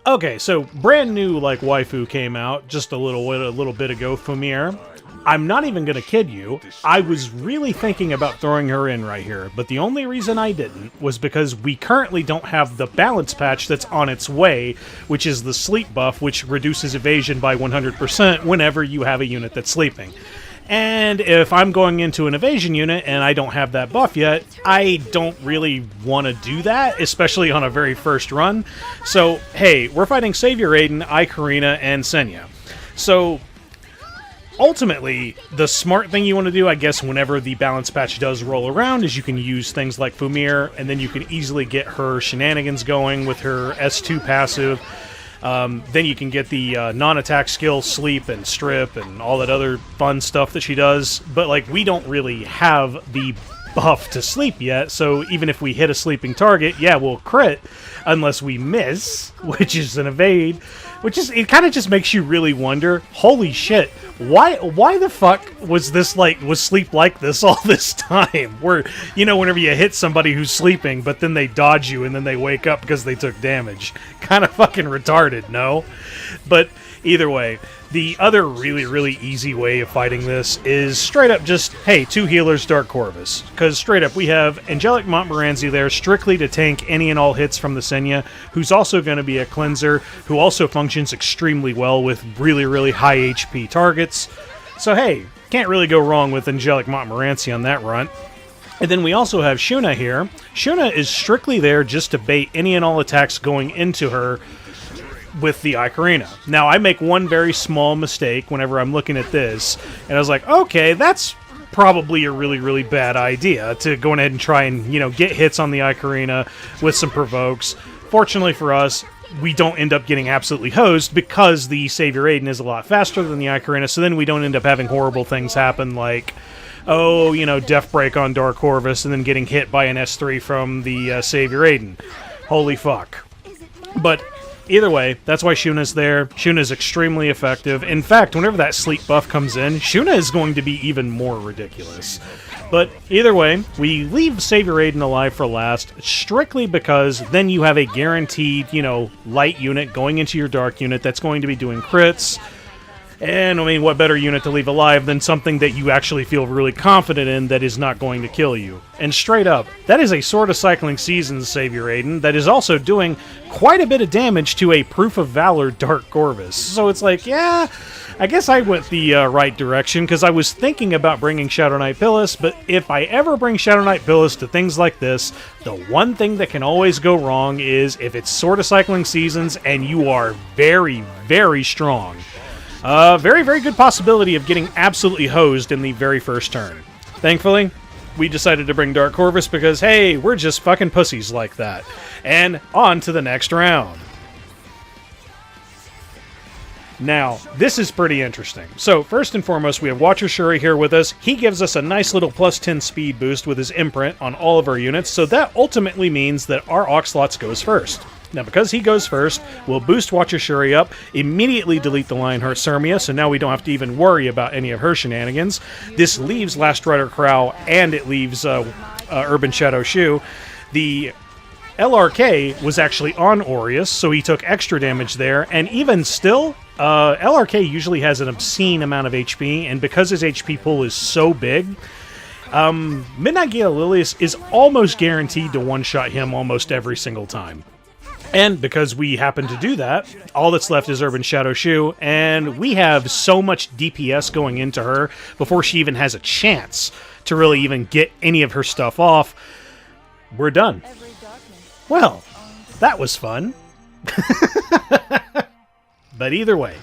Okay, so brand new like waifu came out just a little bit ago, Fumir. I'm not even gonna kid you. I was really thinking about throwing her in right here, but the only reason I didn't was because we currently don't have the balance patch that's on its way, which is the sleep buff, which reduces evasion by 100% whenever you have a unit that's sleeping. And if I'm going into an evasion unit and I don't have that buff yet, I don't really want to do that, especially on a very first run. So, hey, we're fighting Savior Adin, ae-KARINA, and Senya. So, ultimately, the smart thing you want to do, I guess, whenever the balance patch does roll around, is you can use things like Fumir, and then you can easily get her shenanigans going with her S2 passive. Then you can get the non-attack skill, sleep and strip, and all that other fun stuff that she does. But, like, we don't really have the buff to sleep yet, so even if we hit a sleeping target, yeah, we'll crit, unless we miss, which is an evade, which is, it kind of just makes you really wonder, holy shit, why the fuck was sleep like this all this time? Where, you know, whenever you hit somebody who's sleeping, but then they dodge you and then they wake up because they took damage. Kind of fucking retarded, no? But either way, the other really, really easy way of fighting this is straight up just, hey, 2 healers, Dark Corvus. Because straight up, we have Angelic Montmorancy there strictly to tank any and all hits from the Senya, who's also going to be a cleanser, who also functions extremely well with really, really high HP targets. So hey, can't really go wrong with Angelic Montmorancy on that run. And then we also have Shuna here. Shuna is strictly there just to bait any and all attacks going into her with the ae-KARINA. Now, I make one very small mistake whenever I'm looking at this, and I was like, okay, that's probably a really, really bad idea to go ahead and try and, you know, get hits on the ae-KARINA with some provokes. Fortunately for us, we don't end up getting absolutely hosed because the Savior Adin is a lot faster than the ae-KARINA, so then we don't end up having horrible things happen like, oh, you know, Death Break on Dark Corvus and then getting hit by an S3 from the Savior Adin. Holy fuck. But either way, that's why Shuna's there. Shuna's extremely effective. In fact, whenever that sleep buff comes in, Shuna is going to be even more ridiculous. But either way, we leave Savior Adin alive for last, strictly because then you have a guaranteed, you know, light unit going into your dark unit that's going to be doing crits. And, I mean, what better unit to leave alive than something that you actually feel really confident in that is not going to kill you. And straight up, that is a Sword of Cycling Seasons Savior Adin that is also doing quite a bit of damage to a Proof of Valor Dark Corvus. So it's like, yeah, I guess I went the right direction, because I was thinking about bringing Shadow Knight Pyllis, but if I ever bring Shadow Knight Pyllis to things like this, the one thing that can always go wrong is if it's Sword of Cycling Seasons and you are very, very strong. Very, very good possibility of getting absolutely hosed in the very first turn. Thankfully, we decided to bring Dark Corvus because, hey, we're just fucking pussies like that. And on to the next round. Now, this is pretty interesting. So, first and foremost, we have Watcher Schuri here with us. He gives us a nice little plus 10 speed boost with his imprint on all of our units, so that ultimately means that our Oxlots goes first. Now, because he goes first, we'll boost Watcher Schuri up, immediately delete the Lionheart Cermia, so now we don't have to even worry about any of her shenanigans. This leaves Last Rider Krau, and it leaves Urban Shadow Choux. The LRK was actually on Aureus, so he took extra damage there, and even still, LRK usually has an obscene amount of HP, and because his HP pool is so big, Midnight Gala Lilias is almost guaranteed to one-shot him almost every single time. And because we happen to do that, all that's left is Urban Shadow Choux, and we have so much DPS going into her before she even has a chance to really even get any of her stuff off. We're done. Well, that was fun. But either way,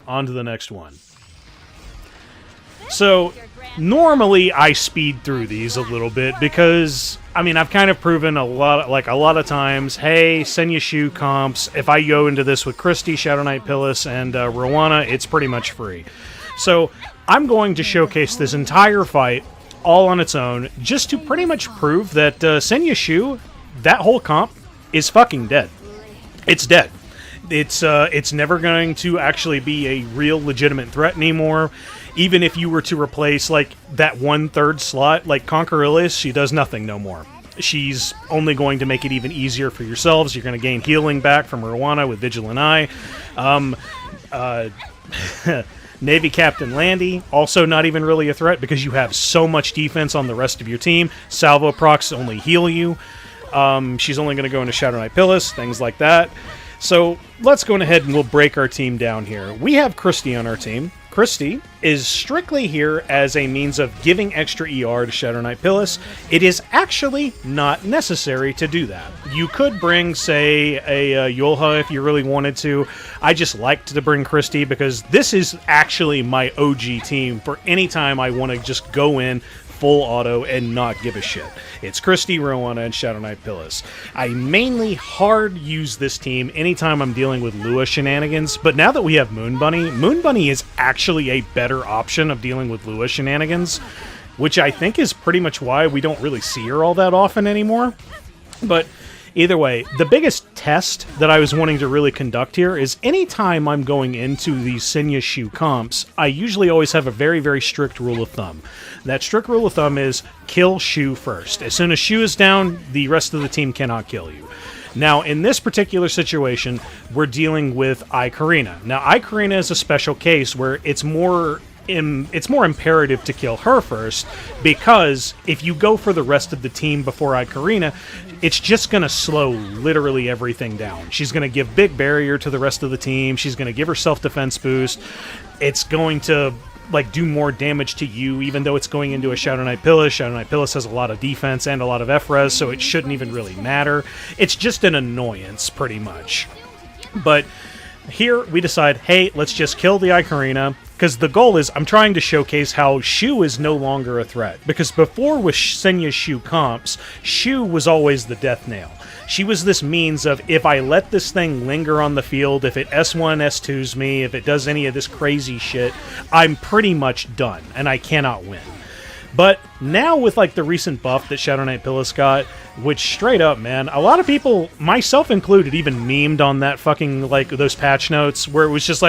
on to the next one. So, normally I speed through these a little bit because, I mean, I've kind of proven a lot of times, hey, Senya Choux comps, if I go into this with Christy, Shadow Knight Pyllis, and Roana, it's pretty much free. So, I'm going to showcase this entire fight all on its own, just to pretty much prove that Senya Choux, that whole comp, is fucking dead. It's dead. It's never going to actually be a real legitimate threat anymore. Even if you were to replace, like, that 1/3 slot, like Conquerilius, she does nothing no more. She's only going to make it even easier for yourselves. You're going to gain healing back from Roana with Vigilant Eye. Navy Captain Landy, also not even really a threat because you have so much defense on the rest of your team. Salvo procs only heal you. She's only going to go into Shadow Knight Pyllis, things like that. So let's go ahead and we'll break our team down here. We have Christy on our team. Christy is strictly here as a means of giving extra ER to Shadow Knight Pyllis. It is actually not necessary to do that. You could bring, say, a Yulha if you really wanted to. I just liked to bring Christy because this is actually my OG team for any time I want to just go in full auto and not give a shit. It's Christy, Roana, and Shadow Knight Pyllis. I mainly hard use this team anytime I'm dealing with Lua shenanigans, but now that we have Moon Bunny is actually a better option of dealing with Lua shenanigans, which I think is pretty much why we don't really see her all that often anymore. But either way, the biggest test that I was wanting to really conduct here is anytime I'm going into these Senya Choux comps, I usually always have a very, very strict rule of thumb. That strict rule of thumb is kill Choux first. As soon as Choux is down, the rest of the team cannot kill you. Now, in this particular situation, we're dealing with ae-KARINA. Now, ae-KARINA is a special case where it's more imperative to kill her first, because if you go for the rest of the team before ae-KARINA, it's just going to slow literally everything down. She's going to give big barrier to the rest of the team. She's going to give her self-defense boost. It's going to do more damage to you, even though it's going into a Shadow Knight Pyllis. Shadow Knight Pyllis has a lot of defense and a lot of F-res, so it shouldn't even really matter. It's just an annoyance, pretty much. But here we decide, hey, let's just kill the ae-KARINA, because the goal is I'm trying to showcase how Choux is no longer a threat. Because before with Senya Choux comps, Choux was always the death nail. She was this means of, if I let this thing linger on the field, if it S1, S2s me, if it does any of this crazy shit, I'm pretty much done, and I cannot win. But now with the recent buff that Shadow Knight Pyllis got, which straight up, man, a lot of people, myself included, even memed on that fucking, those patch notes, where it was just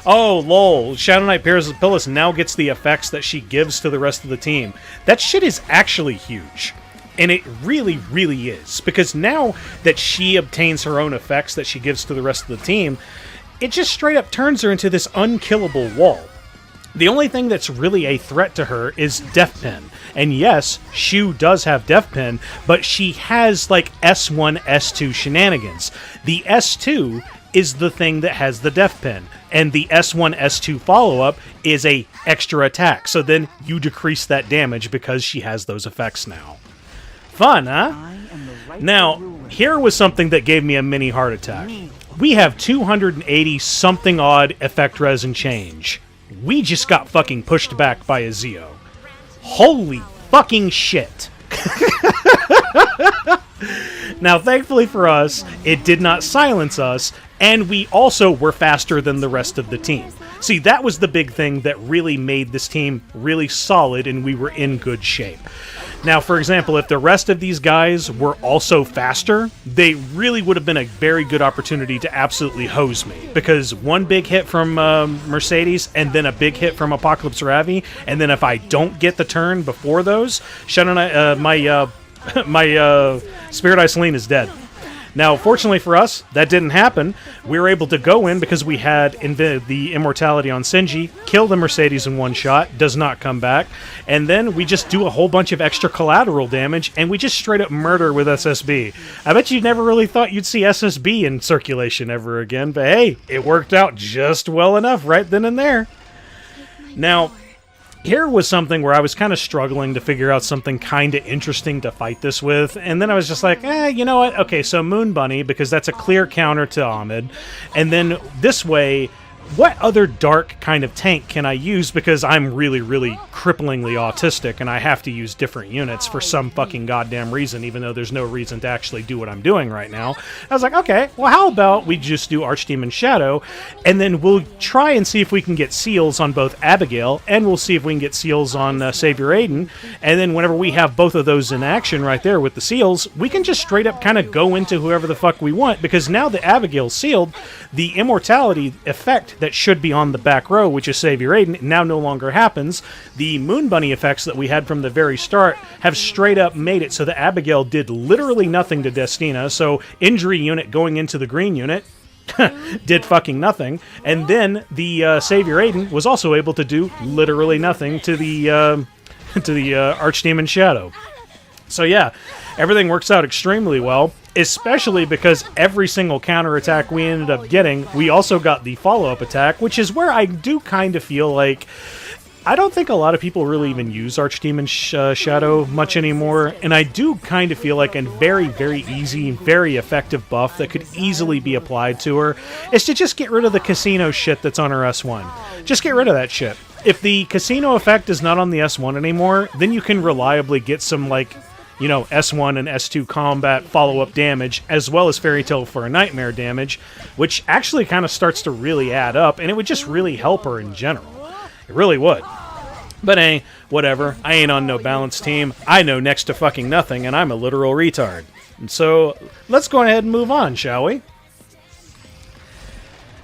oh, lol, Shadow Knight Pyllis now gets the effects that she gives to the rest of the team. That shit is actually huge. And it really, really is. Because now that she obtains her own effects that she gives to the rest of the team, it just straight up turns her into this unkillable wall. The only thing that's really a threat to her is Death Pin. And yes, Choux does have Death Pin, but she has S1, S2 shenanigans. The S2 is the thing that has the Death Pin, and the S1, S2 follow-up is a extra attack. So then you decrease that damage because she has those effects now. Fun, huh? Now, here was something that gave me a mini heart attack. We have 280 something odd effect res and change. We just got fucking pushed back by a Zeo. Holy fucking shit. Now, thankfully for us, it did not silence us, and we also were faster than the rest of the team. See, that was the big thing that really made this team really solid, and we were in good shape. Now, for example, if the rest of these guys were also faster, they really would have been a very good opportunity to absolutely hose me. Because one big hit from Mercedes, and then a big hit from Apocalypse Ravi, and then if I don't get the turn before those, my Spirit Eye Celine is dead. Now, fortunately for us, that didn't happen. We were able to go in because we had the immortality on Senji, kill the Mercedes in one shot, does not come back, and then we just do a whole bunch of extra collateral damage, and we just straight up murder with SSB. I bet you never really thought you'd see SSB in circulation ever again, but hey, it worked out just well enough right then and there. Now, here was something where I was kind of struggling to figure out something kind of interesting to fight this with, and then I was just you know what? Okay, so Moon Bunny, because that's a clear counter to Ahmed, and then this way, what other dark kind of tank can I use, because I'm really, really cripplingly autistic, and I have to use different units for some fucking goddamn reason, even though there's no reason to actually do what I'm doing right now. I was okay, well, how about we just do Archdemon Shadow, and then we'll try and see if we can get seals on both Abigail, and we'll see if we can get seals on Savior Adin, and then whenever we have both of those in action right there with the seals, we can just straight up kind of go into whoever the fuck we want, because now that Abigail's sealed, the immortality effect that should be on the back row, which is Save Your Aiden, now no longer happens. The Moon Bunny effects that we had from the very start have straight up made it so that Abigail did literally nothing to Destina, so injury unit going into the green unit did fucking nothing, and then the Save Your Aiden was also able to do literally nothing to the Archdemon Shadow. So yeah, everything works out extremely well, especially because every single counterattack we ended up getting, we also got the follow-up attack, which is where I do kind of feel like I don't think a lot of people really even use Archdemon Shadow much anymore, and I do kind of feel like a very, very easy, very effective buff that could easily be applied to her is to just get rid of the casino shit that's on her S1. Just get rid of that shit. If the casino effect is not on the S1 anymore, then you can reliably get some, like, you know, S1 and S2 combat follow-up damage, as well as Fairy Tale for a Nightmare damage, which actually kind of starts to really add up, and it would just really help her in general. It really would. But hey, whatever. I ain't on no balanced team. I know next to fucking nothing, and I'm a literal retard. And so, let's go ahead and move on, shall we?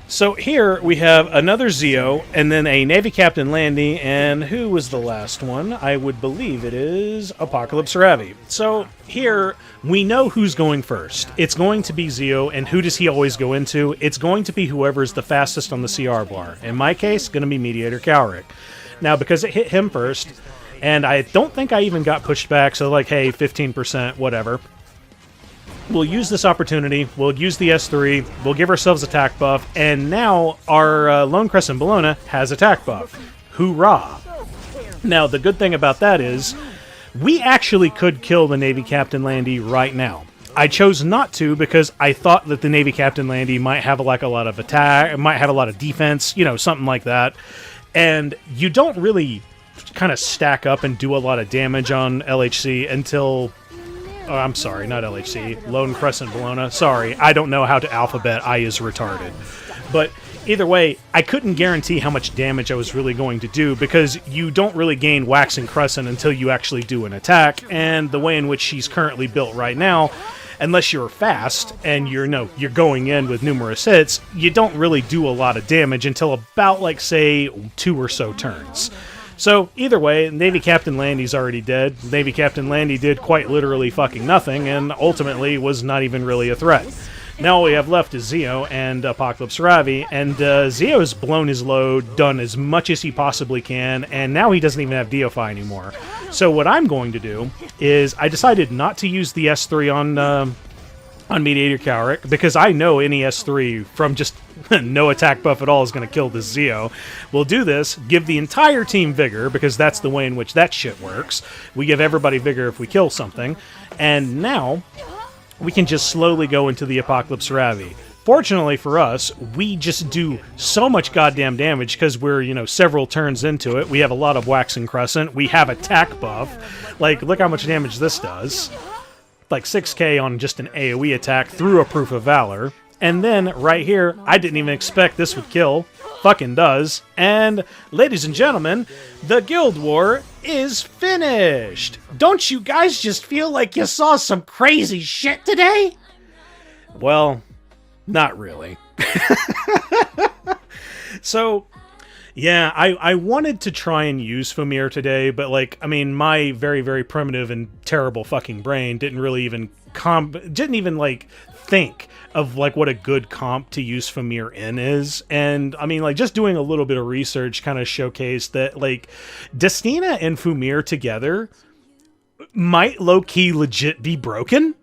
So here we have another Zio, and then a Navy Captain Landy, and who was the last one? I would believe it is Apocalypse Ravi. So here, we know who's going first. It's going to be Zio, and who does he always go into? It's going to be whoever's the fastest on the CR bar. In my case, going to be Mediator Kalric. Now, because it hit him first, and I don't think I even got pushed back, so like, hey, 15%, whatever. We'll use this opportunity, we'll use the S3, we'll give ourselves attack buff, and now our Lone Crescent Bellona has attack buff. Hoorah! Now, the good thing about that is, we actually could kill the Navy Captain Landy right now. I chose not to because I thought that the Navy Captain Landy might have like a lot of attack, might have a lot of defense, you know, something like that. And you don't really kind of stack up and do a lot of damage on LHC until... Oh, I'm sorry, not LHC. Lone Crescent Bellona. Sorry, I don't know how to alphabet. I is retarded. But either way, I couldn't guarantee how much damage I was really going to do because you don't really gain Waxing Crescent until you actually do an attack, and the way in which she's currently built right now, unless you're fast and you're going in with numerous hits, you don't really do a lot of damage until about, like, say, 2 or so turns. So, either way, Navy Captain Landy's already dead. Navy Captain Landy did quite literally fucking nothing, and ultimately was not even really a threat. Now all we have left is Zio and Apocalypse Ravi, and Zio has blown his load, done as much as he possibly can, and now he doesn't even have Deify anymore. So what I'm going to do is, I decided not to use the S3 on Mediator Kalric, because I know any S3 from just no attack buff at all is going to kill this Zio. We'll do this, give the entire team Vigor, because that's the way in which that shit works. We give everybody Vigor if we kill something, and now we can just slowly go into the Apocalypse Ravi. Fortunately for us, we just do so much goddamn damage because we're, you know, several turns into it. We have a lot of Waxing Crescent. We have attack buff. Like, look how much damage this does. Like 6k on just an AoE attack through a Proof of Valor. And then, right here, I didn't even expect this would kill. Fucking does. And, ladies and gentlemen, the GuildWar is finished! Don't you guys just feel like you saw some crazy shit today? Well, not really. So, yeah, I wanted to try and use Fumir today, but, like, I mean, my very, very primitive and terrible fucking brain didn't really even like, think of, like, what a good comp to use Fumir in is. And, I mean, like, just doing a little bit of research kind of showcased that, like, Destina and Fumir together might low-key legit be broken.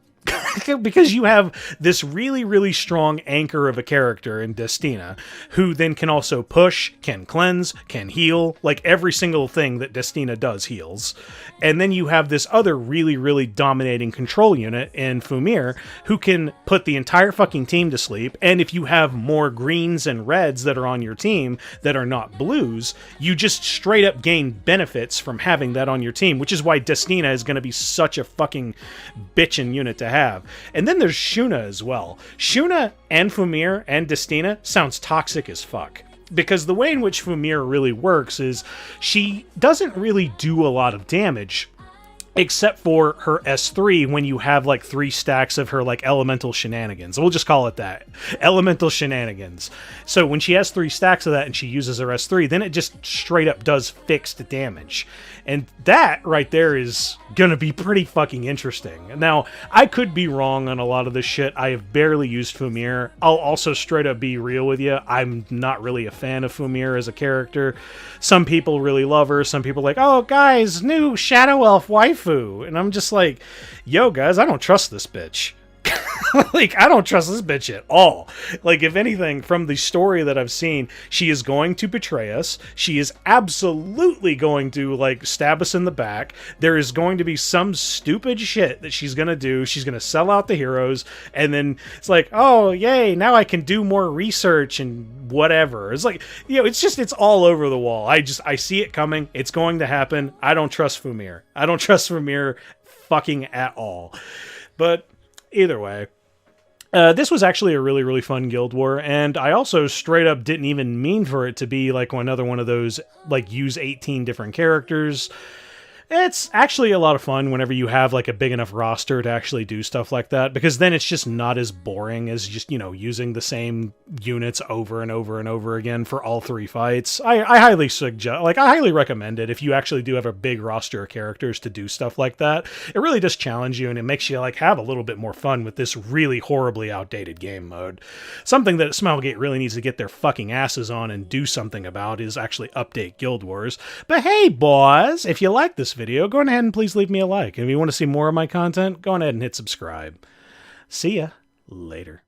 Because you have this really, really strong anchor of a character in Destina, who then can also push, can cleanse, can heal, like every single thing that Destina does heals. And then you have this other really, really dominating control unit in Fumir, who can put the entire fucking team to sleep, and if you have more greens and reds that are on your team that are not blues, you just straight up gain benefits from having that on your team, which is why Destina is going to be such a fucking bitchin' unit to have. And then there's Shuna as well. Shuna and Fumir and Destina sounds toxic as fuck. Because the way in which Fumir really works is she doesn't really do a lot of damage except for her S3 when you have like 3 stacks of her like elemental shenanigans. We'll just call it that. Elemental shenanigans. So when she has 3 stacks of that and she uses her S3, then it just straight up does fixed damage. And that right there is gonna be pretty fucking interesting. Now, I could be wrong on a lot of this shit. I have barely used Fumir. I'll also straight up be real with you. I'm not really a fan of Fumir as a character. Some people really love her. Some people are like, oh, guys, new Shadow Elf waifu. And I'm just like, yo, guys, I don't trust this bitch. Like, I don't trust this bitch at all. Like, if anything, from the story that I've seen, she is going to betray us. She is absolutely going to, like, stab us in the back. There is going to be some stupid shit that she's going to do. She's going to sell out the heroes, and then it's like, oh, yay, now I can do more research and whatever. It's like, you know, it's all over the wall. I see it coming. It's going to happen. I don't trust Fumir. I don't trust Fumir fucking at all. But either way, this was actually a really, really fun Guild War, and I also straight up didn't even mean for it to be like another one of those, like, use 18 different characters. It's actually a lot of fun whenever you have, like, a big enough roster to actually do stuff like that, because then it's just not as boring as just, you know, using the same units over and over and over again for all 3 fights. I highly suggest, like, I highly recommend it if you actually do have a big roster of characters to do stuff like that. It really does challenge you, and it makes you, like, have a little bit more fun with this really horribly outdated game mode. Something that Smilegate really needs to get their fucking asses on and do something about is actually update Guild Wars. But hey, boys, if you like this video, go ahead and please leave me a like. And if you want to see more of my content, go ahead and hit subscribe. See ya later.